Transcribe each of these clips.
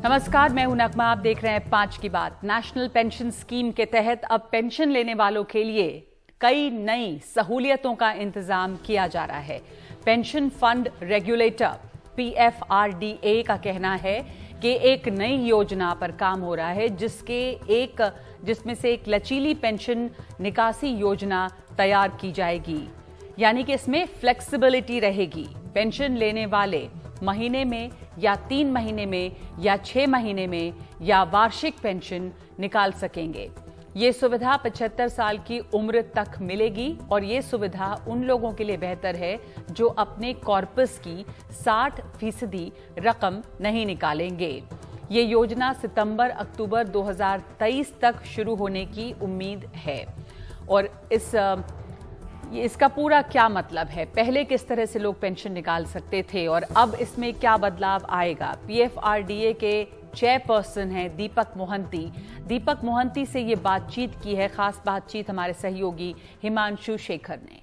नमस्कार, मैं हूं नगमा। आप देख रहे हैं 5 की बात। नेशनल पेंशन स्कीम के तहत अब पेंशन लेने वालों के लिए कई नई सहूलियतों का इंतजाम किया जा रहा है। पेंशन फंड रेगुलेटर PFRDA का कहना है कि एक नई योजना पर काम हो रहा है जिसमें से एक लचीली पेंशन निकासी योजना तैयार की जाएगी, यानी कि इसमें फ्लेक्सिबिलिटी रहेगी। पेंशन लेने वाले महीने में या 3 महीने में या 6 महीने में या वार्षिक पेंशन निकाल सकेंगे। ये सुविधा 75 साल की उम्र तक मिलेगी और ये सुविधा उन लोगों के लिए बेहतर है जो अपने कॉर्पस की 60% रकम नहीं निकालेंगे। ये योजना सितंबर-अक्टूबर 2023 तक शुरू होने की उम्मीद है। और इसका पूरा क्या मतलब है, पहले किस तरह से लोग पेंशन निकाल सकते थे और अब इसमें क्या बदलाव आएगा। PFRDA के चेयरपर्सन हैं दीपक मोहंती। दीपक मोहंती से ये बातचीत की है, खास बातचीत हमारे सहयोगी हिमांशु शेखर ने।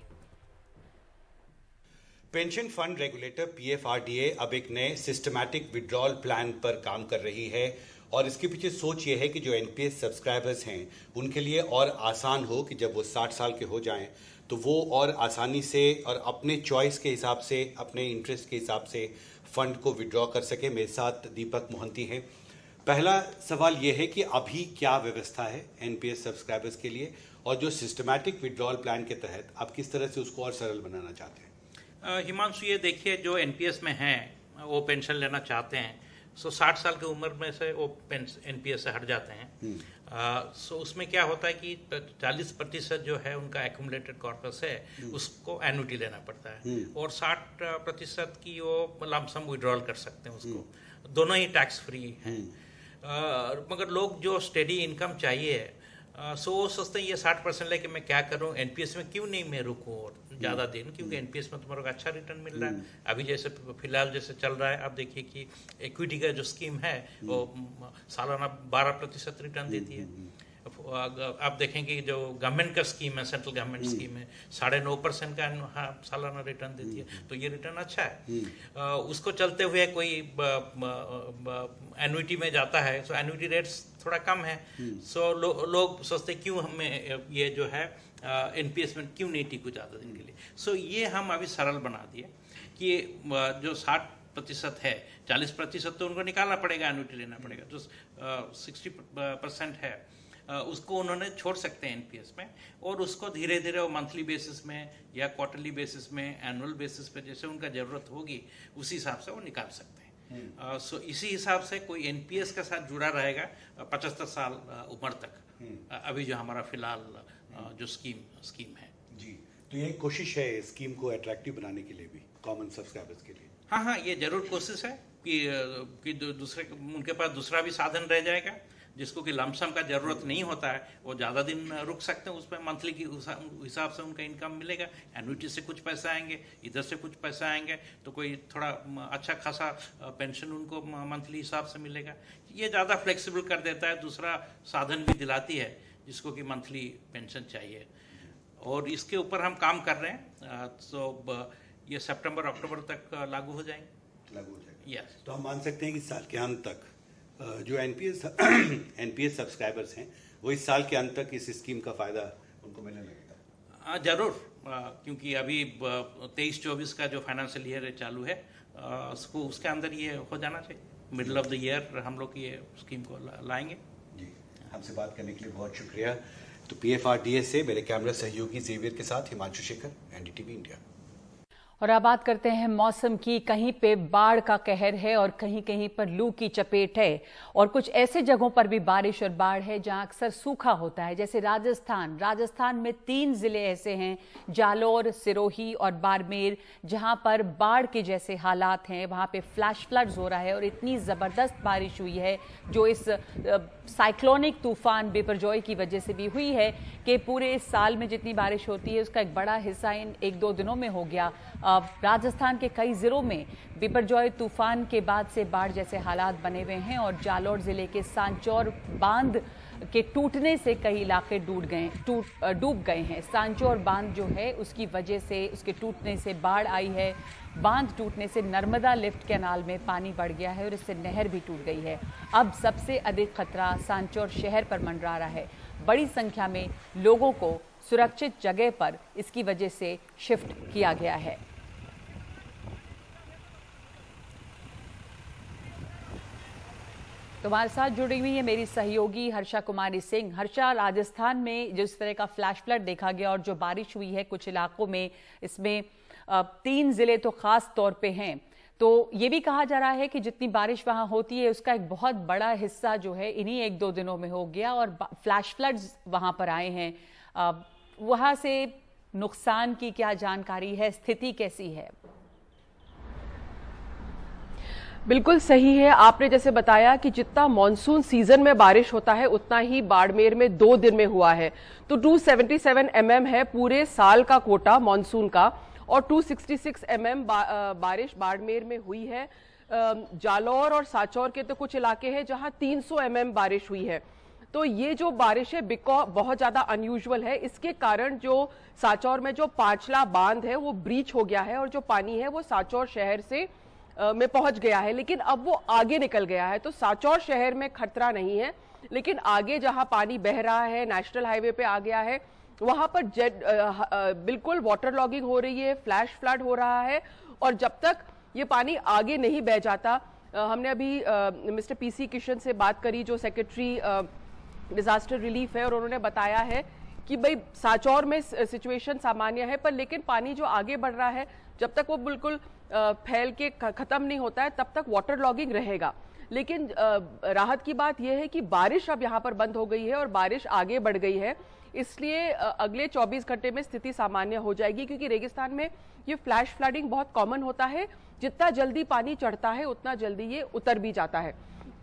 पेंशन फंड रेगुलेटर PFRDA अब एक नए सिस्टमैटिक विड्रॉल प्लान पर काम कर रही है और इसके पीछे सोच ये है कि जो NPS सब्सक्राइबर्स हैं उनके लिए और आसान हो कि जब वो 60 साल के हो जाएं तो वो और आसानी से और अपने चॉइस के हिसाब से, अपने इंटरेस्ट के हिसाब से फंड को विड्रॉ कर सके। मेरे साथ दीपक मोहंती हैं। पहला सवाल ये है कि अभी क्या व्यवस्था है NPS सब्सक्राइबर्स के लिए और जो सिस्टमैटिक विड्रॉल प्लान के तहत आप किस तरह से उसको और सरल बनाना चाहते हैं? हिमांशु, ये देखिए, जो NPS में हैं वो पेंशन लेना चाहते हैं, 60 साल की उम्र में से वो NPS से हट जाते हैं। उसमें क्या होता है कि 40% जो है उनका एक्यूमुलेटेड कॉर्पस है उसको एन्युटी लेना पड़ता है और 60% की वो लमसम विड्रॉल कर सकते हैं उसको। दोनों ही टैक्स फ्री हैं। मगर लोग जो स्टेडी इनकम चाहिए वो सोचते हैं ये 60% लेके मैं क्या करूं, NPS में क्यों नहीं मैं रुकूं और ज़्यादा दिन, क्योंकि NPS में तुम्हारा अच्छा रिटर्न मिल रहा है। अभी जैसे फिलहाल जैसे चल रहा है, आप देखिए कि इक्विटी का जो स्कीम है वो सालाना 12% रिटर्न देती है। आप देखेंगे कि जो गवर्नमेंट का स्कीम है, सेंट्रल गवर्नमेंट स्कीम है, 9.5% का सालाना रिटर्न देती है, तो ये रिटर्न अच्छा है। उसको चलते हुए कोई एन्युटी में जाता है, सो एन्युटी रेट्स थोड़ा कम है। लोग सोचते क्यों हमें ये जो है NPS में क्यों नहीं टिकू ज़्यादा दिन के लिए। ये हम अभी सरल बना दिए कि जो 60% है, 40% तो उनको निकालना पड़ेगा, एन्युटी लेना पड़ेगा। जो 60% है उसको उन्होंने छोड़ सकते हैं NPS में और उसको धीरे धीरे वो मंथली बेसिस में या क्वार्टरली बेसिस में, एनुअल बेसिस पे जैसे उनका ज़रूरत होगी उसी हिसाब से वो निकाल सकते हैं। इसी हिसाब से कोई NPS के साथ जुड़ा रहेगा 75 साल उम्र तक। अभी जो हमारा फिलहाल जो स्कीम है जी, तो ये कोशिश है स्कीम को अट्रैक्टिव बनाने के लिए भी कॉमन सब्सक्राइबर्स के लिए। हाँ, ये जरूर कोशिश है कि दूसरे उनके पास दूसरा भी साधन रह जाएगा। जिसको कि लमसम का जरूरत नहीं होता है वो ज़्यादा दिन रुक सकते हैं, उस पर मंथली की हिसाब से उनका इनकम मिलेगा। एन्युटी से कुछ पैसा आएंगे, इधर से कुछ पैसा आएंगे, तो कोई थोड़ा अच्छा खासा पेंशन उनको मंथली हिसाब से मिलेगा। ये ज़्यादा फ्लेक्सिबल कर देता है। दूसरा साधन भी दिलाती है जिसको कि मंथली पेंशन चाहिए और इसके ऊपर हम काम कर रहे हैं। तो ये सितंबर-अक्टूबर तक लागू हो जाएंगे। यस, तो हम मान सकते हैं कि साल के अंत तक जो NPS सब्सक्राइबर्स हैं वो इस साल के अंत तक इस स्कीम का फायदा उनको मिलने लगेगा। जरूर, क्योंकि अभी 23-24 का जो फाइनेंशियल ईयर चालू है उसके अंदर ये हो जाना चाहिए। मिडिल ऑफ द ईयर हम लोग ये स्कीम को लाएंगे। जी, हमसे बात करने के लिए बहुत शुक्रिया। तो PFRDA से मेरे कैमरा सहयोगी जेवियर के साथ हिमांशु शेखर, NDTV इंडिया। और अब बात करते हैं मौसम की। कहीं पे बाढ़ का कहर है और कहीं कहीं पर लू की चपेट है और कुछ ऐसे जगहों पर भी बारिश और बाढ़ है जहां अक्सर सूखा होता है, जैसे राजस्थान में 3 जिले ऐसे हैं, जालौर, सिरोही और बाड़मेर, जहां पर बाढ़ के जैसे हालात हैं। वहां पे फ्लैश फ्लड्स हो रहा है और इतनी ज़बरदस्त बारिश हुई है जो इस साइक्लोनिक तूफान बिपरजॉय की वजह से भी हुई है कि पूरे साल में जितनी बारिश होती है उसका एक बड़ा हिस्सा इन 1-2 दिनों में हो गया। राजस्थान के कई जिलों में बिपरजॉय तूफान के बाद से बाढ़ जैसे हालात बने हुए हैं और जालौर जिले के सांचौर बांध के टूटने से कई इलाके डूब गए हैं। सांचौर बांध जो है उसकी वजह से, उसके टूटने से बाढ़ आई है। बांध टूटने से नर्मदा लिफ्ट कैनाल में पानी बढ़ गया है और इससे नहर भी टूट गई है। अब सबसे अधिक खतरा सांचौर शहर पर मंडरा रहा है। बड़ी संख्या में लोगों को सुरक्षित जगह पर इसकी वजह से शिफ्ट किया गया है। तो हमारे साथ जुड़ी हुई है मेरी सहयोगी हर्षा कुमारी सिंह। हर्षा, राजस्थान में जिस तरह का फ्लैश फ्लड देखा गया और जो बारिश हुई है कुछ इलाकों में, इसमें 3 जिले तो खास तौर पे हैं, तो ये भी कहा जा रहा है कि जितनी बारिश वहां होती है उसका एक बहुत बड़ा हिस्सा जो है इन्हीं 1-2 दिनों में हो गया और फ्लैश फ्लड्स वहां पर आए हैं। वहां से नुकसान की क्या जानकारी है, स्थिति कैसी है? बिल्कुल सही है, आपने जैसे बताया कि जितना मॉनसून सीजन में बारिश होता है उतना ही बाड़मेर में 2 दिन में हुआ है। तो 277 mm है पूरे साल का कोटा मॉनसून का, और 266 mm बारिश बाड़मेर में हुई है। जालौर और सांचौर के तो कुछ इलाके हैं जहां 300 mm बारिश हुई है। तो ये जो बारिश है बहुत ज्यादा अनयूजुअल है। इसके कारण जो सांचौर में जो पांचला बांध है वो ब्रीच हो गया है और जो पानी है वो सांचौर शहर से में पहुंच गया है, लेकिन अब वो आगे निकल गया है। तो सांचौर शहर में खतरा नहीं है, लेकिन आगे जहां पानी बह रहा है, नेशनल हाईवे पे आ गया है, वहां पर बिल्कुल वाटर लॉगिंग हो रही है, फ्लैश फ्लड हो रहा है। और जब तक ये पानी आगे नहीं बह जाता, हमने अभी मिस्टर पीसी किशन से बात करी जो सेक्रेटरी डिजास्टर रिलीफ है, और उन्होंने बताया है कि भाई सांचौर में सिचुएशन सामान्य है, पर लेकिन पानी जो आगे बढ़ रहा है जब तक वो बिल्कुल फैल के खत्म नहीं होता है तब तक वाटर लॉगिंग रहेगा। लेकिन राहत की बात यह है कि बारिश अब यहाँ पर बंद हो गई है और बारिश आगे बढ़ गई है, इसलिए अगले 24 घंटे में स्थिति सामान्य हो जाएगी। क्योंकि रेगिस्तान में ये फ्लैश फ्लडिंग बहुत कॉमन होता है, जितना जल्दी पानी चढ़ता है उतना जल्दी ये उतर भी जाता है।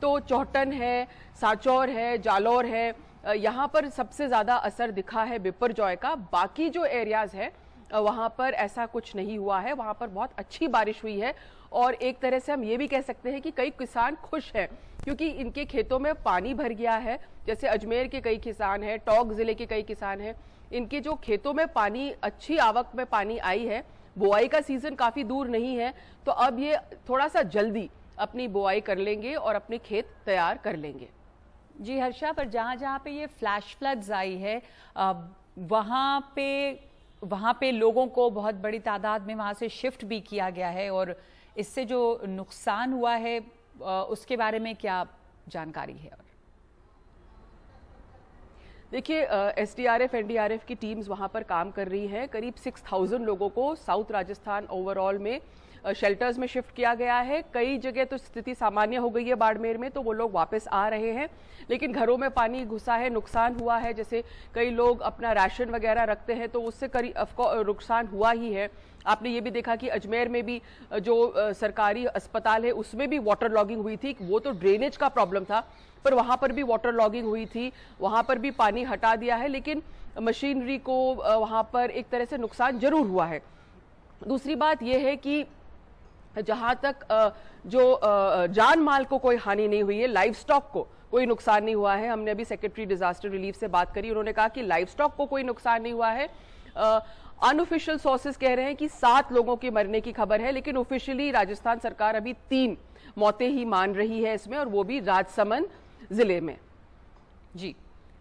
तो चौहटन है, सांचौर है, जालौर है, यहाँ पर सबसे ज्यादा असर दिखा है बिपरजॉय का। बाकी जो एरियाज है वहां पर ऐसा कुछ नहीं हुआ है, वहां पर बहुत अच्छी बारिश हुई है। और एक तरह से हम ये भी कह सकते हैं कि कई किसान खुश हैं क्योंकि इनके खेतों में पानी भर गया है। जैसे अजमेर के कई किसान हैं, टोंक जिले के कई किसान हैं, इनके जो खेतों में पानी, अच्छी आवक में पानी आई है। बुआई का सीजन काफी दूर नहीं है, तो अब ये थोड़ा सा जल्दी अपनी बुआई कर लेंगे और अपने खेत तैयार कर लेंगे। जी हर्षा, पर जहां जहां पे ये फ्लैश फ्लड्स आई है वहां पे लोगों को बहुत बड़ी तादाद में वहां से शिफ्ट भी किया गया है, और इससे जो नुकसान हुआ है उसके बारे में क्या जानकारी है? देखिए, एसडीआरएफ एनडीआरएफ की टीम्स वहां पर काम कर रही है। करीब 6000 लोगों को साउथ राजस्थान ओवरऑल में शेल्टर्स में शिफ्ट किया गया है। कई जगह तो स्थिति सामान्य हो गई है बाड़मेर में, तो वो लोग वापस आ रहे हैं, लेकिन घरों में पानी घुसा है, नुकसान हुआ है। जैसे कई लोग अपना राशन वगैरह रखते हैं तो उससे नुकसान हुआ ही है। आपने ये भी देखा कि अजमेर में भी जो सरकारी अस्पताल है उसमें भी वाटर लॉगिंग हुई थी। वो तो ड्रेनेज का प्रॉब्लम था, पर वहां पर भी वाटर लॉगिंग हुई थी, वहां पर भी पानी हटा दिया है, लेकिन मशीनरी को वहां पर एक तरह से नुकसान जरूर हुआ है। दूसरी बात यह है कि जहां तक जो जान माल को कोई हानि नहीं हुई है, लाइव स्टॉक को कोई नुकसान नहीं हुआ है। हमने अभी सेक्रेटरी डिजास्टर रिलीफ से बात करी, उन्होंने कहा कि लाइव स्टॉक को कोई नुकसान नहीं हुआ है। अनऑफिशियल सोर्सेज कह रहे हैं कि 7 लोगों के मरने की खबर है, लेकिन ऑफिशियली राजस्थान सरकार अभी 3 मौतें ही मान रही है इसमें, और वो भी राजसमंद जिले में। जी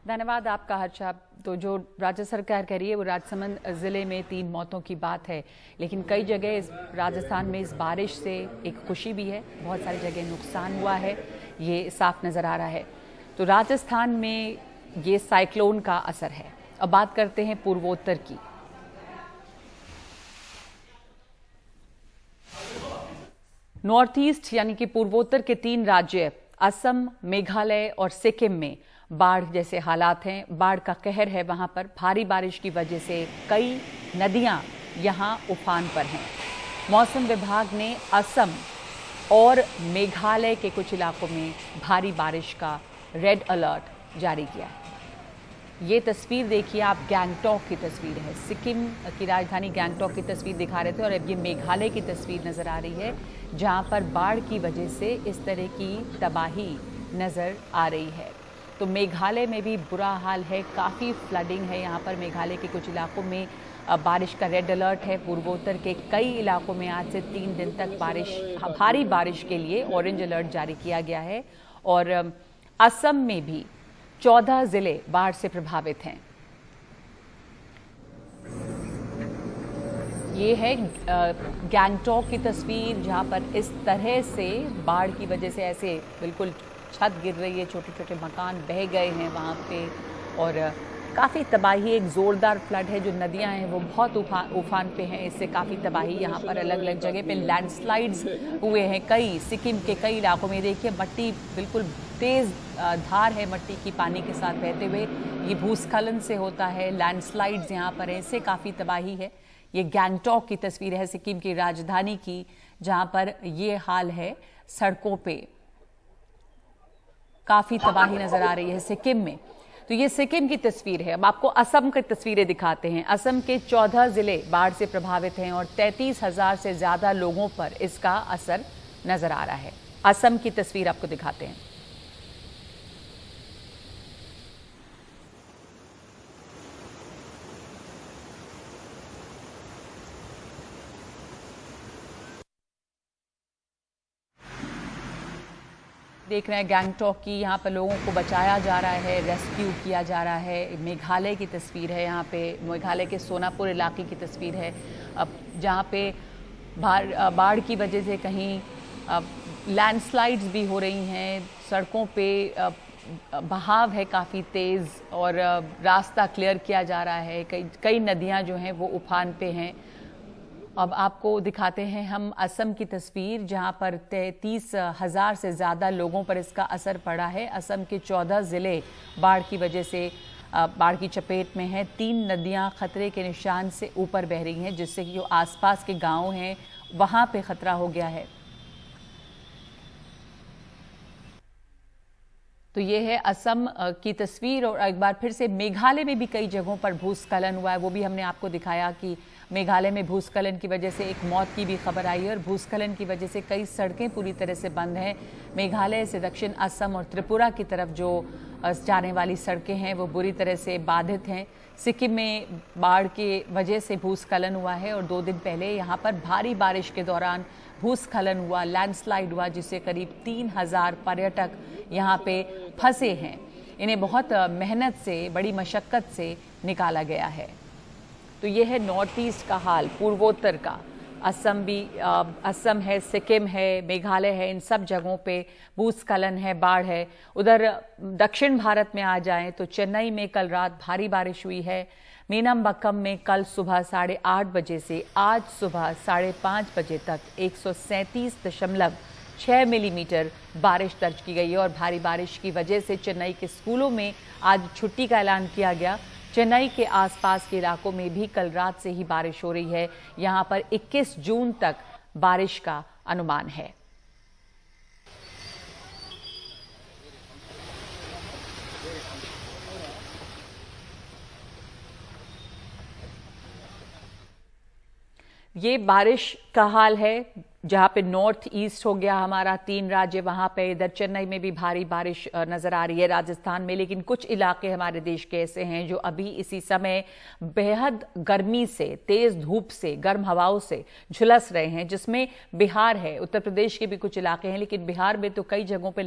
धन्यवाद आपका हर्षा। तो जो राज्य सरकार कह रही है वो राजसमंद जिले में 3 मौतों की बात है, लेकिन कई जगह इस राजस्थान में इस बारिश से एक खुशी भी है, बहुत सारी जगह नुकसान हुआ है, ये साफ नजर आ रहा है। तो राजस्थान में ये साइक्लोन का असर है। अब बात करते हैं पूर्वोत्तर की। नॉर्थ ईस्ट यानी कि पूर्वोत्तर के 3 राज्य असम, मेघालय और सिक्किम में बाढ़ जैसे हालात हैं। बाढ़ का कहर है वहां पर। भारी बारिश की वजह से कई नदियां यहां उफान पर हैं। मौसम विभाग ने असम और मेघालय के कुछ इलाकों में भारी बारिश का रेड अलर्ट जारी किया है। ये तस्वीर देखिए आप, गैंगटॉक की तस्वीर है। सिक्किम की राजधानी गैंगटॉक की तस्वीर दिखा रहे थे, और अब ये मेघालय की तस्वीर नजर आ रही है, जहां पर बाढ़ की वजह से इस तरह की तबाही नजर आ रही है। तो मेघालय में भी बुरा हाल है, काफ़ी फ्लडिंग है यहाँ पर। मेघालय के कुछ इलाकों में बारिश का रेड अलर्ट है। पूर्वोत्तर के कई इलाकों में आज से 3 दिन तक भारी बारिश के लिए ऑरेंज अलर्ट जारी किया गया है। और असम में भी 14 जिले बाढ़ से प्रभावित हैं। ये है गैंगटॉक की तस्वीर, जहाँ पर इस तरह से बाढ़ की वजह से ऐसे बिल्कुल छत गिर रही है, छोटे छोटे मकान बह गए हैं वहाँ पे और काफ़ी तबाही। एक ज़ोरदार फ्लड है, जो नदियाँ हैं वो बहुत उफान पे हैं, इससे काफ़ी तबाही यहाँ पर। अलग अलग जगह पे लैंडस्लाइड्स हुए हैं कई, सिक्किम के कई इलाकों में देखिए मट्टी बिल्कुल तेज़ धार है मट्टी की पानी के साथ बहते हुए। ये भूस्खलन से होता है, लैंडस्लाइड्स यहाँ पर है, इससे काफ़ी तबाही है। ये गैंगटॉक की तस्वीर है, सिक्किम की राजधानी की, जहाँ पर ये हाल है। सड़कों पे काफ़ी तबाही नज़र आ रही है सिक्किम में। तो ये सिक्किम की तस्वीर है। अब आपको असम की तस्वीरें दिखाते हैं। असम के 14 जिले बाढ़ से प्रभावित हैं और 33,000 से ज़्यादा लोगों पर इसका असर नज़र आ रहा है। असम की तस्वीर आपको दिखाते हैं। देख रहे हैं गैंगटॉक की, यहाँ पर लोगों को बचाया जा रहा है, रेस्क्यू किया जा रहा है। मेघालय की तस्वीर है, यहाँ पे मेघालय के सोनापुर इलाके की तस्वीर है, अब जहाँ पे बाढ़ की वजह से कहीं लैंडस्लाइड्स भी हो रही हैं। सड़कों पे बहाव है काफ़ी तेज़ और रास्ता क्लियर किया जा रहा है। कई नदियाँ जो हैं वो उफान पे हैं। अब आपको दिखाते हैं हम असम की तस्वीर, जहां पर 33,000 से ज़्यादा लोगों पर इसका असर पड़ा है। असम के 14 ज़िले बाढ़ की वजह से बाढ़ की चपेट में हैं। 3 नदियां खतरे के निशान से ऊपर बह रही हैं, जिससे कि जो आसपास के गांव हैं वहां पे खतरा हो गया है। तो ये है असम की तस्वीर। और एक बार फिर से मेघालय में भी कई जगहों पर भूस्खलन हुआ है, वो भी हमने आपको दिखाया कि मेघालय में भूस्खलन की वजह से एक मौत की भी खबर आई है और भूस्खलन की वजह से कई सड़कें पूरी तरह से बंद हैं। मेघालय से दक्षिण असम और त्रिपुरा की तरफ जो जाने वाली सड़कें हैं वो बुरी तरह से बाधित हैं। सिक्किम में बाढ़ की वजह से भूस्खलन हुआ है और 2 दिन पहले यहाँ पर भारी बारिश के दौरान भूस्खलन हुआ, लैंडस्लाइड हुआ, जिससे करीब 3,000 पर्यटक यहाँ पे फंसे हैं। इन्हें बहुत मेहनत से, बड़ी मशक्क़त से निकाला गया है। तो ये है नॉर्थ ईस्ट का हाल, पूर्वोत्तर का। असम है, सिक्किम है, मेघालय है, इन सब जगहों पे भूस्खलन है, बाढ़ है। उधर दक्षिण भारत में आ जाएं तो चेन्नई में कल रात भारी बारिश हुई है। मीनमबक्कम में कल सुबह 8:30 बजे से आज सुबह 5:30 बजे तक 137.6 मिलीमीटर बारिश दर्ज की गई है और भारी बारिश की वजह से चेन्नई के स्कूलों में आज छुट्टी का ऐलान किया गया। चेन्नई के आसपास के इलाकों में भी कल रात से ही बारिश हो रही है। यहां पर 21 जून तक बारिश का अनुमान है। ये बारिश का हाल है जहां पे नॉर्थ ईस्ट हो गया हमारा 3 राज्य, वहां पे इधर चेन्नई में भी भारी बारिश नजर आ रही है, राजस्थान में। लेकिन कुछ इलाके हमारे देश के ऐसे हैं जो अभी इसी समय बेहद गर्मी से, तेज धूप से, गर्म हवाओं से झुलस रहे हैं, जिसमें बिहार है। उत्तर प्रदेश के भी कुछ इलाके हैं, लेकिन बिहार में तो कई जगहों पे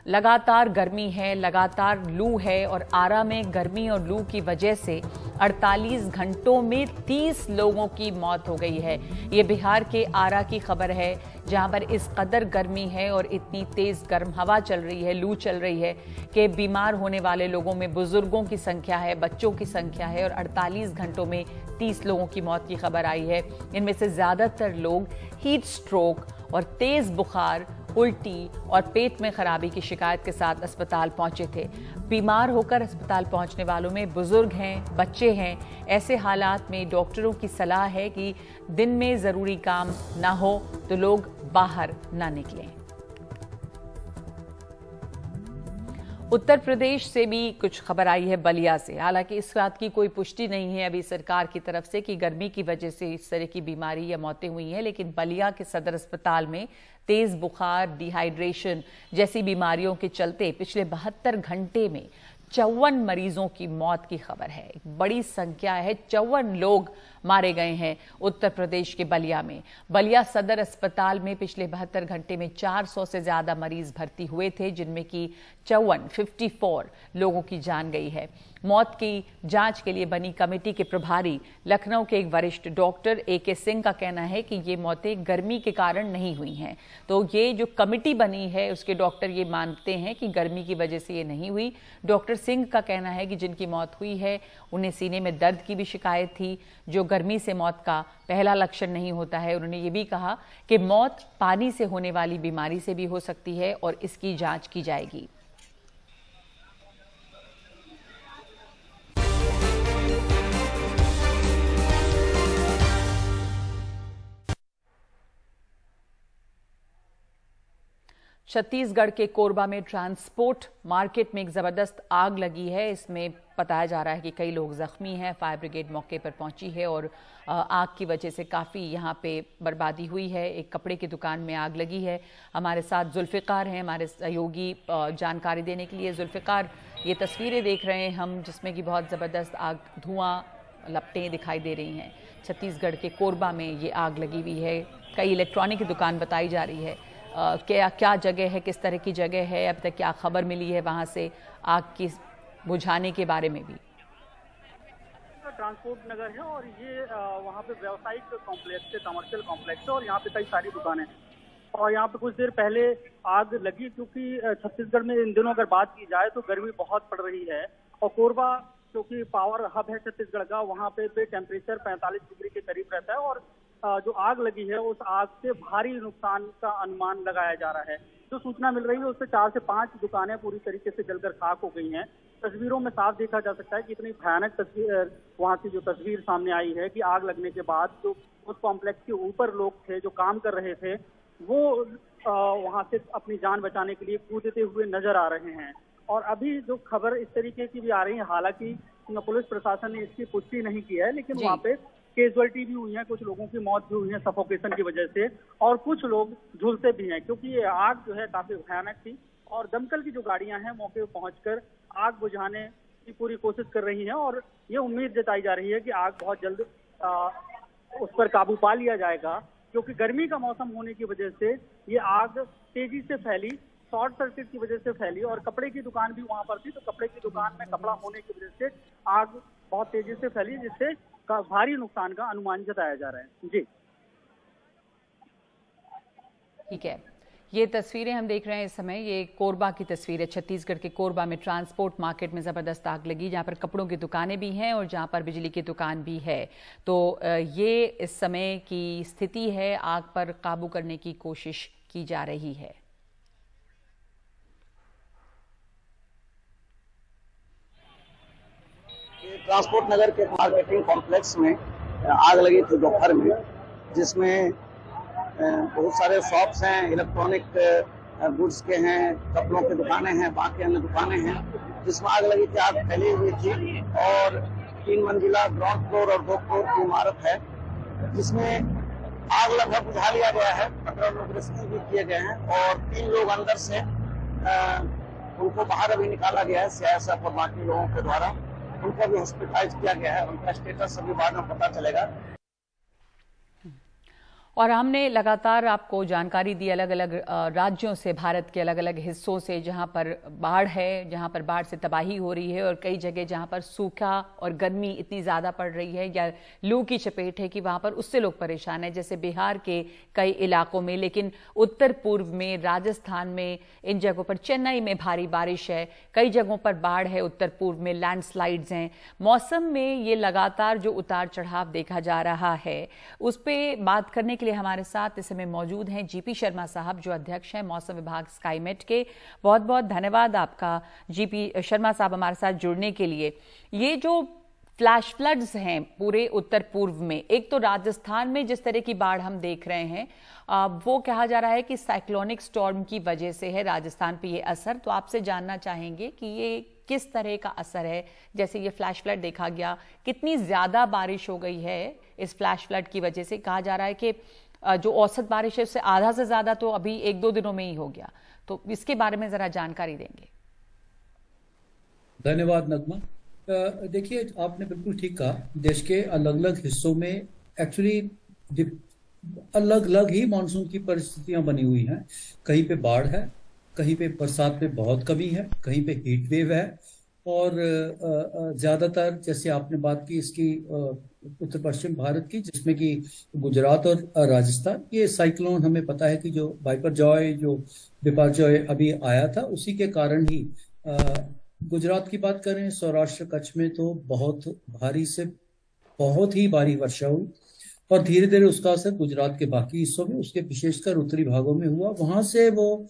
लगातार गर्मी है, लगातार लू है। और आरा में गर्मी और लू की वजह से 48 घंटों में 30 लोगों की मौत हो गई है। ये बिहार के आरा की खबर है, जहां पर इस कदर गर्मी है और इतनी तेज गर्म हवा चल रही है, लू चल रही है कि बीमार होने वाले लोगों में बुजुर्गों की संख्या है, बच्चों की संख्या है और 48 घंटों में 30 लोगों की मौत की खबर आई है। इनमें से ज्यादातर लोग हीट स्ट्रोक और तेज बुखार, उल्टी और पेट में खराबी की शिकायत के साथ अस्पताल पहुंचे थे। बीमार होकर अस्पताल पहुंचने वालों में बुजुर्ग हैं, बच्चे हैं। ऐसे हालात में डॉक्टरों की सलाह है कि दिन में जरूरी काम ना हो तो लोग बाहर ना निकलें। उत्तर प्रदेश से भी कुछ खबर आई है बलिया से। हालांकि इस बात की कोई पुष्टि नहीं है अभी सरकार की तरफ से कि गर्मी की वजह से इस तरह की बीमारी या मौतें हुई हैं, लेकिन बलिया के सदर अस्पताल में तेज बुखार, डिहाइड्रेशन जैसी बीमारियों के चलते पिछले 72 घंटे में 54 मरीजों की मौत की खबर है। एक बड़ी संख्या है, 54 लोग मारे गए हैं उत्तर प्रदेश के बलिया में। बलिया सदर अस्पताल में पिछले 72 घंटे में 400 से ज्यादा मरीज भर्ती हुए थे, जिनमें कि 54 लोगों की जान गई है। मौत की जांच के लिए बनी कमेटी के प्रभारी लखनऊ के एक वरिष्ठ डॉक्टर AK सिंह का कहना है कि ये मौतें गर्मी के कारण नहीं हुई हैं। तो ये जो कमेटी बनी है उसके डॉक्टर ये मानते हैं कि गर्मी की वजह से ये नहीं हुई। डॉक्टर सिंह का कहना है कि जिनकी मौत हुई है उन्हें सीने में दर्द की भी शिकायत थी, जो गर्मी से मौत का पहला लक्षण नहीं होता है। उन्होंने ये भी कहा कि मौत पानी से होने वाली बीमारी से भी हो सकती है और इसकी जांच की जाएगी। छत्तीसगढ़ के कोरबा में ट्रांसपोर्ट मार्केट में एक जबरदस्त आग लगी है। इसमें बताया जा रहा है कि कई लोग जख्मी हैं। फायर ब्रिगेड मौके पर पहुंची है और आग की वजह से काफ़ी यहां पे बर्बादी हुई है। एक कपड़े की दुकान में आग लगी है। हमारे साथ जुल्फ़िकार हैं, हमारे सहयोगी जानकारी देने के लिए। जुल्फ़िकार, ये तस्वीरें देख रहे हैं हम जिसमें कि बहुत ज़बरदस्त आग, धुआं, लपटें दिखाई दे रही हैं। छत्तीसगढ़ के कोरबा में ये आग लगी हुई है। कई इलेक्ट्रॉनिक की दुकान बताई जा रही है। क्या जगह है, किस तरह की जगह है, अब तक क्या खबर मिली है वहां से आग की बुझाने के बारे में भी? ट्रांसपोर्ट नगर है और ये वहाँ पे व्यावसायिक कॉम्प्लेक्स है, कमर्शियल कॉम्प्लेक्स है और यहाँ पे कई सारी दुकानें हैं। और यहाँ पे कुछ देर पहले आग लगी क्योंकि छत्तीसगढ़ में इन दिनों अगर बात की जाए तो गर्मी बहुत पड़ रही है और कोरबा क्योंकि पावर हब है छत्तीसगढ़ का, वहाँ पे टेम्परेचर 45 डिग्री के करीब रहता है और जो आग लगी है उस आग से भारी नुकसान का अनुमान लगाया जा रहा है। जो सूचना मिल रही है उससे 4 से 5 दुकानें पूरी तरीके से जलकर खाक हो गई हैं। तस्वीरों में साफ देखा जा सकता है कि इतनी भयानक तस्वीर वहां की जो तस्वीर सामने आई है कि आग लगने के बाद जो उस कॉम्प्लेक्स के ऊपर लोग थे जो काम कर रहे थे वो वहां से अपनी जान बचाने के लिए कूदते हुए नजर आ रहे हैं। और अभी जो खबर इस तरीके की भी आ रही है, हालांकि पुलिस प्रशासन ने इसकी पुष्टि नहीं की है, लेकिन वहाँ पे कैजुअलिटी भी हुई है, कुछ लोगों की मौत भी हुई है सफोकेशन की वजह से और कुछ लोग झुलसे भी हैं क्योंकि ये आग जो है काफी भयानक थी। और दमकल की जो गाड़ियां हैं मौके पर पहुंचकर आग बुझाने की पूरी कोशिश कर रही हैं और ये उम्मीद जताई जा रही है कि आग बहुत जल्द उस पर काबू पा लिया जाएगा, क्योंकि गर्मी का मौसम होने की वजह से ये आग तेजी से फैली, शॉर्ट सर्किट की वजह से फैली। और कपड़े की दुकान भी वहां पर थी तो कपड़े की दुकान में कपड़ा होने की वजह से आग बहुत तेजी से फैली, जिससे भारी नुकसान का अनुमान जताया जा रहा है। जी ठीक है, ये तस्वीरें हम देख रहे हैं इस समय, ये कोरबा की तस्वीर है। छत्तीसगढ़ के कोरबा में ट्रांसपोर्ट मार्केट में जबरदस्त आग लगी, जहां पर कपड़ों की दुकानें भी हैं और जहां पर बिजली की दुकान भी है। तो ये इस समय की स्थिति है, आग पर काबू करने की कोशिश की जा रही है। ट्रांसपोर्ट नगर के मार्केटिंग कॉम्प्लेक्स में आग लगी थी दोपहर में, जिसमें बहुत सारे शॉप्स हैं, इलेक्ट्रॉनिक गुड्स के हैं, कपड़ों की दुकानें हैं, बाकी अन्य दुकानें हैं, जिसमें आग लगी थी। आग फैली हुई थी और 3 मंजिला ग्राउंड फ्लोर और 2 फ्लोर की इमारत है, जिसमें आग लगभग बुझा लिया गया है। 15 लोग रेस्क्यू भी किए गए हैं और 3 लोग अंदर से उनको बाहर अभी निकाला गया है CISF और बाकी लोगों के द्वारा। उनको भी हॉस्पिटलाइज किया गया है, उनका स्टेटस अभी बाद में पता चलेगा। और हमने लगातार आपको जानकारी दी अलग अलग राज्यों से, भारत के अलग अलग हिस्सों से, जहां पर बाढ़ है, जहां पर बाढ़ से तबाही हो रही है और कई जगह जहां पर सूखा और गर्मी इतनी ज़्यादा पड़ रही है या लू की चपेट है कि वहां पर उससे लोग परेशान हैं, जैसे बिहार के कई इलाकों में। लेकिन उत्तर पूर्व में, राजस्थान में, इन जगहों पर, चेन्नई में भारी बारिश है, कई जगहों पर बाढ़ है, उत्तर पूर्व में लैंडस्लाइड्स हैं। मौसम में ये लगातार जो उतार चढ़ाव देखा जा रहा है, उस पर बात करने के लिए हमारे साथ इस समय मौजूद हैं GP शर्मा साहब, जो अध्यक्ष हैं मौसम विभाग स्काईमेट के। बहुत बहुत धन्यवाद आपका GP शर्मा साहब हमारे साथ जुड़ने के लिए। ये जो फ्लैश फ्लड्स हैं पूरे उत्तर पूर्व में। एक तो राजस्थान में जिस तरह की बाढ़ हम देख रहे हैं, वो कहा जा रहा है कि साइक्लोनिक स्टॉर्म की वजह से है राजस्थान पे ये असर। तो आपसे जानना चाहेंगे कि ये किस तरह का असर है। जैसे ये फ्लैश फ्लड देखा गया, कितनी ज्यादा बारिश हो गई है इस फ्लैश फ्लड की वजह से। कहा जा रहा है कि जो औसत बारिश है उससे आधा से ज्यादा तो अभी 1-2 दिनों में ही हो गया। तो इसके बारे में जरा जानकारी देंगे। धन्यवाद नगमा। देखिए, आपने बिल्कुल ठीक कहा। देश के अलग अलग हिस्सों में एक्चुअली अलग अलग ही मानसून की परिस्थितियां बनी हुई हैं। कहीं पे बाढ़ है, कहीं पे बरसात में बहुत कमी है, कहीं पे हीट वेव है, और ज्यादातर जैसे आपने बात की इसकी उत्तर पश्चिम भारत की, जिसमें कि गुजरात और राजस्थान, ये साइक्लोन हमें पता है कि जो बाइपरजॉय, जो बिपरजॉय अभी आया था, उसी के कारण ही गुजरात की बात करें, सौराष्ट्र कच्छ में तो बहुत भारी से बहुत ही भारी वर्षा हुई, और धीरे धीरे उसका असर गुजरात के बाकी हिस्सों में, उसके विशेषकर उत्तरी भागों में हुआ। वहां से वो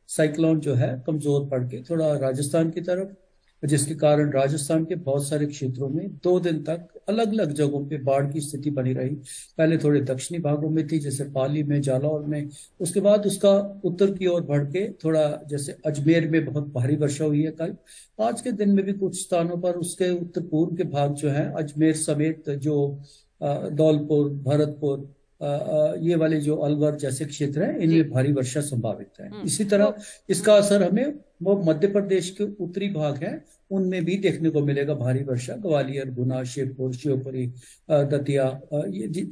साइक्लोन जो है कमजोर पड़ के थोड़ा राजस्थान की तरफ, जिसके कारण राजस्थान के बहुत सारे क्षेत्रों में 2 दिन तक अलग अलग जगहों पे बाढ़ की स्थिति बनी रही। पहले थोड़े दक्षिणी भागों में थी, जैसे पाली में, जालौर में, उसके बाद उसका उत्तर की ओर बढ़ के थोड़ा, जैसे अजमेर में बहुत भारी वर्षा हुई है कल। आज के दिन में भी कुछ स्थानों पर उसके उत्तर पूर्व के भाग जो है, अजमेर समेत जो धौलपुर, भरतपुर, ये वाले जो अलवर जैसे क्षेत्र हैं, इनमें भारी वर्षा संभावित है। इसी तरह इसका असर हमें वो मध्य प्रदेश के उत्तरी भाग हैं उनमें भी देखने को मिलेगा, भारी वर्षा। ग्वालियर, गुना, शिवपुर, शिवपुरी, दतिया,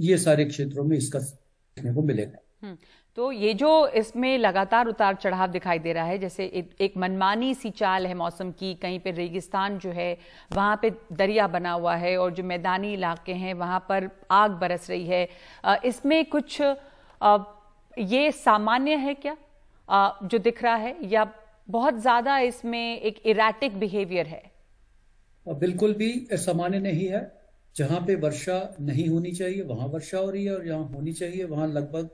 ये सारे क्षेत्रों में इसका देखने को मिलेगा। तो ये जो इसमें लगातार उतार चढ़ाव दिखाई दे रहा है, जैसे एक मनमानी सी चाल है मौसम की, कहीं पे रेगिस्तान जो है वहां पे दरिया बना हुआ है, और जो मैदानी इलाके हैं वहां पर आग बरस रही है, इसमें कुछ ये सामान्य है क्या जो दिख रहा है, या बहुत ज्यादा इसमें एक इरेटिक बिहेवियर है? बिल्कुल भी सामान्य नहीं है। जहां पे वर्षा नहीं होनी चाहिए वहां वर्षा हो रही है, और जहां होनी चाहिए वहां लगभग,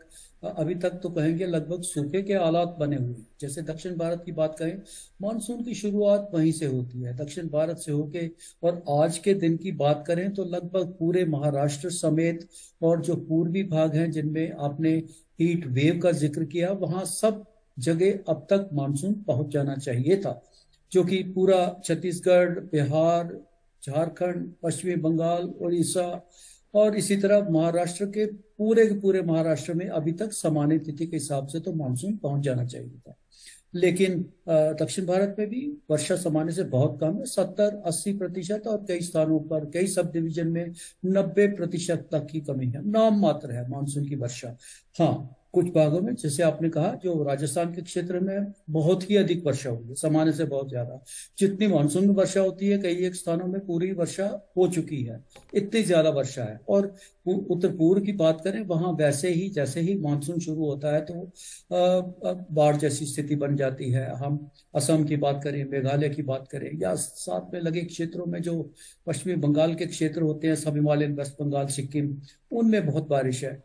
अभी तक तो कहेंगे लगभग सूखे के हालात बने हुए हैं। जैसे दक्षिण भारत की बात करें, मानसून की शुरुआत वहीं से होती है, दक्षिण भारत से होके, और आज के दिन की बात करें तो लगभग पूरे महाराष्ट्र समेत और जो पूर्वी भाग हैं जिनमें आपने हीट वेव का जिक्र किया, वहां सब जगह अब तक मानसून पहुंच जाना चाहिए था, जो कि पूरा छत्तीसगढ़, बिहार, झारखंड, पश्चिमी बंगाल, उड़ीसा और इसी तरह महाराष्ट्र के पूरे महाराष्ट्र में अभी तक सामान्य तिथि के हिसाब से तो मानसून पहुंच जाना चाहिए था। लेकिन दक्षिण भारत में भी वर्षा सामान्य से बहुत कम है, 70-80%, और कई स्थानों पर, कई सब डिवीजन में 90% तक की कमी है। नाम मात्र है मानसून की वर्षा। हाँ, कुछ भागों में, जैसे आपने कहा, जो राजस्थान के क्षेत्र में बहुत ही अधिक वर्षा हुई है, सामान्य से बहुत ज्यादा। जितनी मानसून में वर्षा होती है, कई एक स्थानों में पूरी वर्षा हो चुकी है, इतनी ज्यादा वर्षा है। और उत्तर पूर्व की बात करें, वहां वैसे ही जैसे ही मानसून शुरू होता है तो बाढ़ जैसी स्थिति बन जाती है। हम असम की बात करें, मेघालय की बात करें, या साथ में लगे क्षेत्रों में जो पश्चिमी बंगाल के क्षेत्र होते हैं, सब हिमालयन, वेस्ट बंगाल, सिक्किम, उनमें बहुत बारिश है।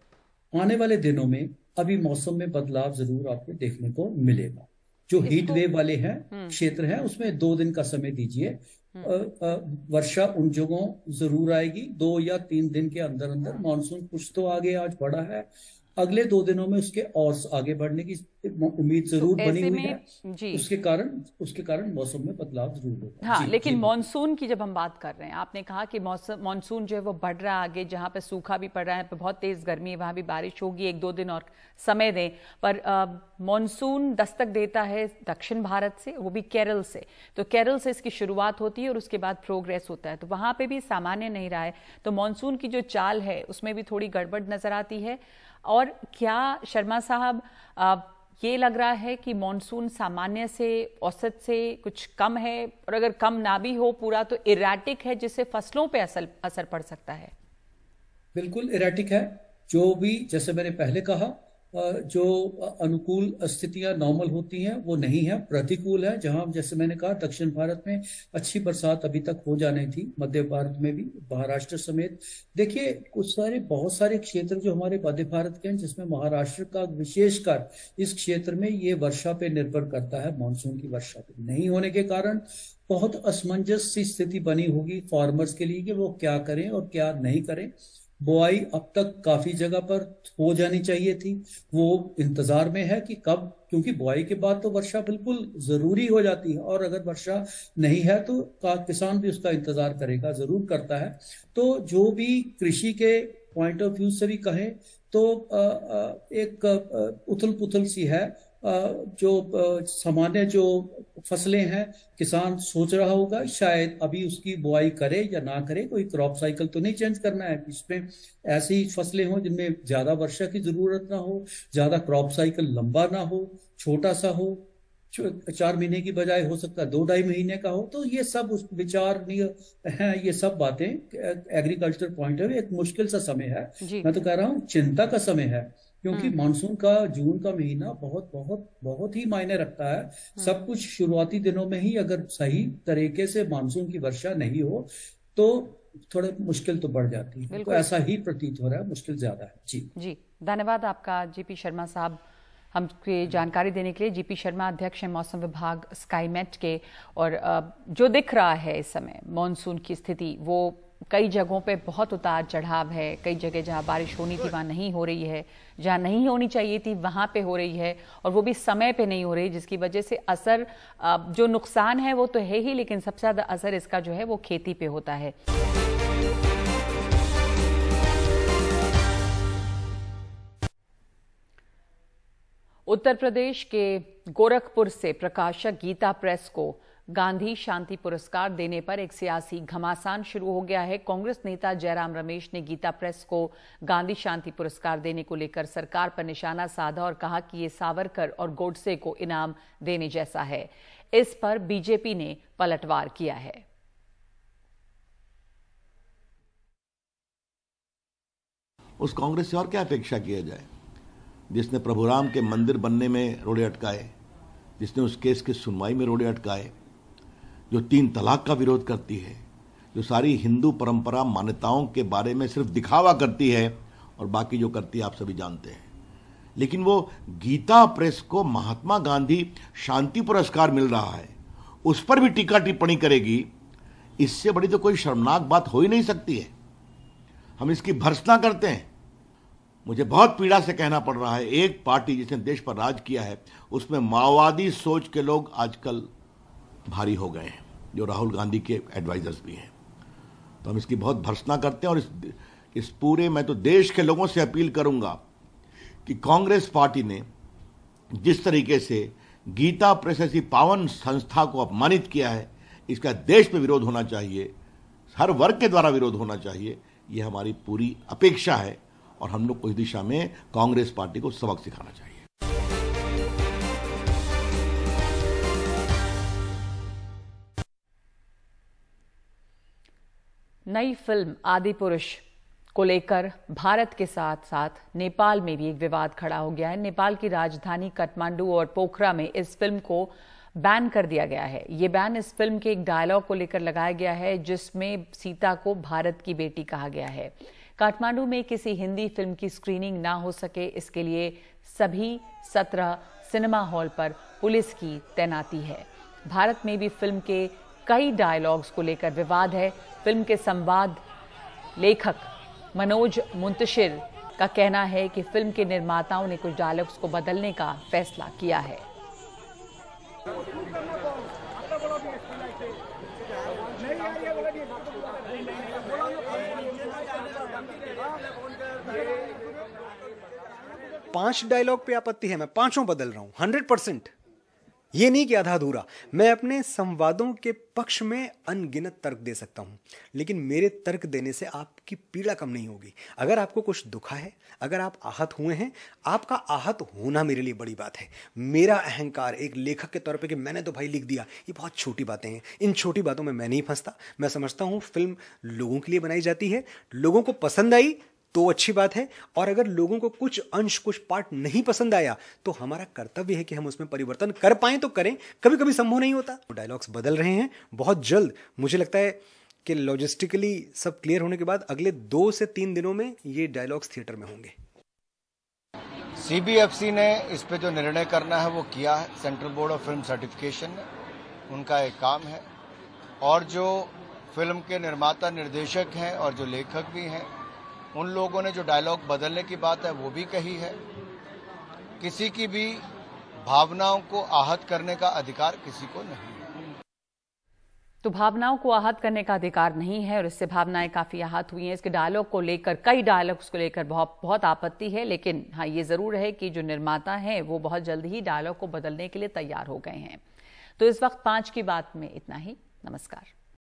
आने वाले दिनों में अभी मौसम में बदलाव जरूर आपको देखने को मिलेगा। जो हीट वेव वाले हैं क्षेत्र हैं, उसमें 2 दिन का समय दीजिए। वर्षा उन जगहों जरूर आएगी। 2 या 3 दिन के अंदर अंदर मानसून कुछ तो आगे आज बढ़ा है, अगले 2 दिनों में उसके और आगे बढ़ने की उम्मीद जरूर बनी हुई है। जी। उसके कारण मौसम में बदलाव जरूर होगा। हाँ, लेकिन मानसून की जब हम बात कर रहे हैं, आपने कहा कि मानसून जो है वो बढ़ रहा है आगे, जहां पे सूखा भी पड़ रहा है, बहुत तेज गर्मी है, वहां भी बारिश होगी। 1-2 दिन और समय दें, पर मानसून दस्तक देता है दक्षिण भारत से, वो भी केरल से। तो केरल से इसकी शुरुआत होती है और उसके बाद प्रोग्रेस होता है, तो वहां पे भी सामान्य नहीं रहा है। तो मानसून की जो चाल है उसमें भी थोड़ी गड़बड़ नजर आती है। और क्या शर्मा साहब, ये लग रहा है कि मॉनसून सामान्य से, औसत से कुछ कम है, और अगर कम ना भी हो पूरा तो इरेटिक है, जिससे फसलों पे असर पड़ सकता है? बिल्कुल इरेटिक है। जो भी, जैसे मैंने पहले कहा, जो अनुकूल स्थितियां नॉर्मल होती हैं वो नहीं है, प्रतिकूल है। जहां जैसे मैंने कहा दक्षिण भारत में अच्छी बरसात अभी तक हो जानी थी, मध्य भारत में भी, महाराष्ट्र समेत। देखिए बहुत सारे क्षेत्र जो हमारे मध्य भारत के हैं, जिसमें महाराष्ट्र का विशेषकर इस क्षेत्र में ये वर्षा पे निर्भर करता है, मानसून की वर्षा पे नहीं होने के कारण बहुत असमंजस सी स्थिति बनी होगी फार्मर्स के लिए कि वो क्या करें और क्या नहीं करें। बुआई अब तक काफी जगह पर हो जानी चाहिए थी, वो इंतजार में है कि कब, क्योंकि बुआई के बाद तो वर्षा बिल्कुल जरूरी हो जाती है, और अगर वर्षा नहीं है तो किसान भी उसका इंतजार करेगा, जरूर करता है। तो जो भी कृषि के पॉइंट ऑफ व्यू से भी कहें तो एक उथल पुथल सी है। जो सामान्य जो फसलें हैं, किसान सोच रहा होगा शायद अभी उसकी बुआई करे या ना करे, कोई क्रॉप साइकिल तो नहीं चेंज करना है, इसमें ऐसी फसलें हो जिनमें ज्यादा वर्षा की जरूरत ना हो, ज्यादा क्रॉप साइकिल लंबा ना हो, छोटा सा हो, 4 महीने की बजाय हो सकता है 2-2.5 महीने का हो। तो ये सब उस विचारणीय हैं, ये सब बातें एग्रीकल्चर पॉइंट ऑफ व्यू एक मुश्किल सा समय है। मैं तो कह रहा हूँ चिंता का समय है, क्योंकि मानसून का जून का महीना बहुत बहुत बहुत ही मायने रखता है। सब कुछ शुरुआती दिनों में ही अगर सही तरीके से मानसून की वर्षा नहीं हो तो थोड़ा मुश्किल तो बढ़ जाती है। तो ऐसा ही प्रतीत हो रहा है, मुश्किल ज्यादा है। जी धन्यवाद आपका जीपी शर्मा साहब, हमको जानकारी देने के लिए। जीपी शर्मा अध्यक्ष हैं मौसम विभाग स्काईमेट के। और जो दिख रहा है इस समय मानसून की स्थिति, वो कई जगहों पे बहुत उतार चढ़ाव है। कई जगह जहां बारिश होनी थी वहां नहीं हो रही है, जहां नहीं होनी चाहिए थी वहां पे हो रही है, और वो भी समय पे नहीं हो रही, जिसकी वजह से असर, जो नुकसान है वो तो है ही, लेकिन सबसे ज्यादा असर इसका जो है वो खेती पे होता है। उत्तर प्रदेश के गोरखपुर से प्रकाशक गीता प्रेस को गांधी शांति पुरस्कार देने पर एक सियासी घमासान शुरू हो गया है। कांग्रेस नेता जयराम रमेश ने गीता प्रेस को गांधी शांति पुरस्कार देने को लेकर सरकार पर निशाना साधा और कहा कि ये सावरकर और गोडसे को इनाम देने जैसा है। इस पर बीजेपी ने पलटवार किया है। उस कांग्रेस से और क्या अपेक्षा किया जाए, जिसने प्रभुराम के मंदिर बनने में रोड़े अटकाए, जिसने उस केस की सुनवाई में रोड़े अटकाए, जो 3 तलाक का विरोध करती है, जो सारी हिंदू परंपरा मान्यताओं के बारे में सिर्फ दिखावा करती है, और बाकी जो करती है आप सभी जानते हैं। लेकिन वो गीता प्रेस को महात्मा गांधी शांति पुरस्कार मिल रहा है, उस पर भी टीका टिप्पणी करेगी। इससे बड़ी तो कोई शर्मनाक बात हो ही नहीं सकती है। हम इसकी भर्त्सना करते हैं। मुझे बहुत पीड़ा से कहना पड़ रहा है, एक पार्टी जिसने देश पर राज किया है उसमें माओवादी सोच के लोग आजकल भारी हो गए हैं, जो राहुल गांधी के एडवाइजर्स भी हैं। तो हम इसकी बहुत भर्त्सना करते हैं। और इस पूरे, मैं तो देश के लोगों से अपील करूंगा कि कांग्रेस पार्टी ने जिस तरीके से गीता प्रेस ऐसी पावन संस्था को अपमानित किया है, इसका देश में विरोध होना चाहिए, हर वर्ग के द्वारा विरोध होना चाहिए। ये हमारी पूरी अपेक्षा है, और हम लोग को इस दिशा में कांग्रेस पार्टी को सबक सिखाना चाहिए। नई फिल्म आदि पुरुष को लेकर भारत के साथ साथ नेपाल में भी एक विवाद खड़ा हो गया है। नेपाल की राजधानी काठमांडू और पोखरा में इस फिल्म को बैन कर दिया गया है। ये बैन इस फिल्म के एक डायलॉग को लेकर लगाया गया है, जिसमें सीता को भारत की बेटी कहा गया है। काठमांडू में किसी हिंदी फिल्म की स्क्रीनिंग ना हो सके, इसके लिए सभी 17 सिनेमा हॉल पर पुलिस की तैनाती है। भारत में भी फिल्म के कई डायलॉग्स को लेकर विवाद है। फिल्म के संवाद लेखक मनोज मुंतशिर का कहना है कि फिल्म के निर्माताओं ने कुछ डायलॉग्स को बदलने का फैसला किया है। 5 डायलॉग पे आपत्ति है, मैं 5 बदल रहा हूं 100%। ये नहीं कि आधा अधूरा। मैं अपने संवादों के पक्ष में अनगिनत तर्क दे सकता हूं, लेकिन मेरे तर्क देने से आपकी पीड़ा कम नहीं होगी। अगर आपको कुछ दुखा है, अगर आप आहत हुए हैं, आपका आहत होना मेरे लिए बड़ी बात है। मेरा अहंकार एक लेखक के तौर पे कि मैंने तो भाई लिख दिया, ये बहुत छोटी बातें हैं। इन छोटी बातों में मैं नहीं फंसता। मैं समझता हूं फिल्म लोगों के लिए बनाई जाती है, लोगों को पसंद आई तो अच्छी बात है, और अगर लोगों को कुछ अंश कुछ पार्ट नहीं पसंद आया तो हमारा कर्तव्य है कि हम उसमें परिवर्तन कर पाएं तो करें। कभी कभी संभव नहीं होता। डायलॉग्स बदल रहे हैं बहुत जल्द। मुझे लगता है कि लॉजिस्टिकली सब क्लियर होने के बाद अगले 2 से 3 दिनों में ये डायलॉग्स थिएटर में होंगे। CBFC ने इस पे जो निर्णय करना है वो किया है। Central board of film certification ने, उनका एक काम है, और जो फिल्म के निर्माता निर्देशक हैं और जो लेखक भी हैं, उन लोगों ने जो डायलॉग बदलने की बात है वो भी कही है। किसी की भी भावनाओं को आहत करने का अधिकार किसी को नहीं है। तो भावनाओं को आहत करने का अधिकार नहीं है, और इससे भावनाएं काफी आहत हुई हैं। इसके डायलॉग को लेकर, कई डायलॉग्स को लेकर बहुत आपत्ति है, लेकिन हाँ ये जरूर है कि जो निर्माता हैं वो बहुत जल्द ही डायलॉग को बदलने के लिए तैयार हो गए हैं। तो इस वक्त 5 की बात में इतना ही। नमस्कार।